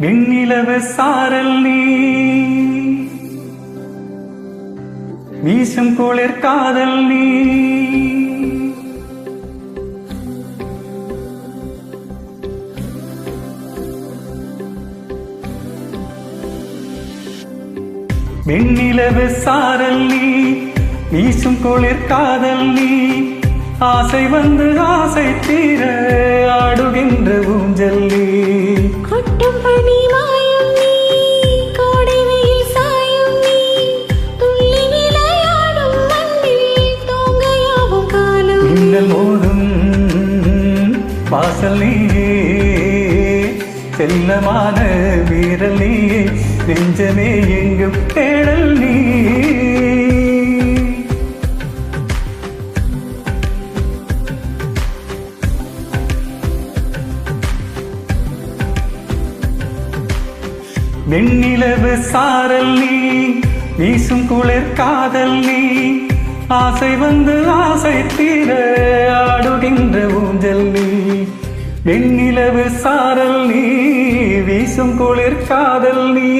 வெண்ணிலவு சாரல் நீ வீசும் குளிர் காதல் நீ வெண்ணிலவு சாரல் நீ வீசும் குளிர் காதல் நீ ஆசை வந்து ஆசை தீர ஆடுகின்ற ஊஞ்சல் நீ கொட்டும் பனி மாயும் நீ கோடை வெயில் சாயும் நீ துள்ளி விளையாடும் மண்ணில் தூங்கையாவும் காலம் மின்னல் மோதும் வாசல் நீயே செல்லமான வீரல் நீயே நெஞ்சமே எங்கும் தேடல் நீ வெண்ணிலவு சாரல் நீ வீசும் குளிர் காதல் நீ ஆசை வந்து ஆசை தீர ஆடுகின்ற ஊஞ்சல் நீ வெண்ணிலவு சாரல் நீ வீசும் குளிர் காதல் நீ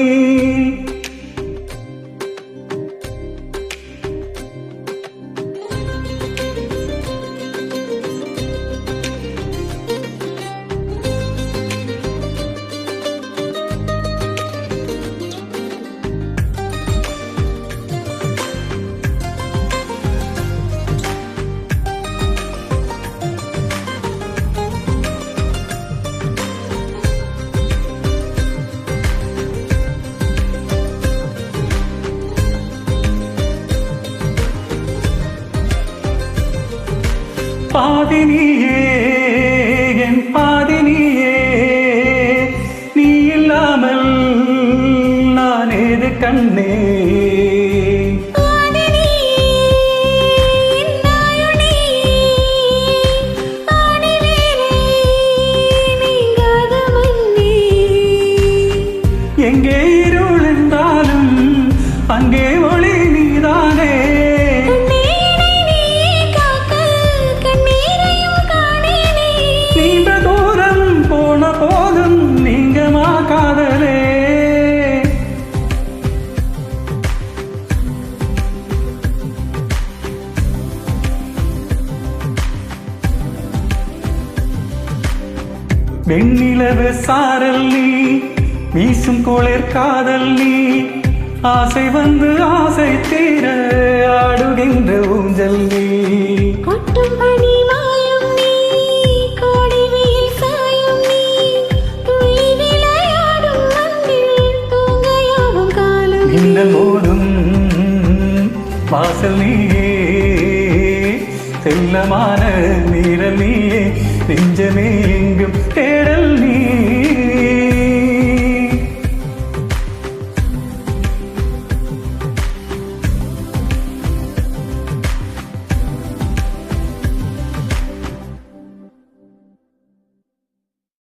பாதினியே என் பாதினியே நீ இல்லாமல் நான் ஏது கண்ணே எங்கே இருள் என்றாலும் அங்கே ஒளி நீதானே நீண்ட தூரம் போன போதும் நீங்கமா காதலே வெண்ணிலவு சாரல் நீ வீசும் குளிர் காதல் நீ ஆசை வந்து ஆசை தீர ஆடுகின்ற ஊஞ்சல் நீ கொட்டும் பனி மாயும் நீ கோடை வெயில் சாயும் நீ துள்ளி விளையாடும் மண்ணில் தூங்கையாவும் காலம் மின்னல் மோதும் வாசல் நீயே செல்லமான நீரல் நீயே நெஞ்சமே எங்கும் தேடல் நீ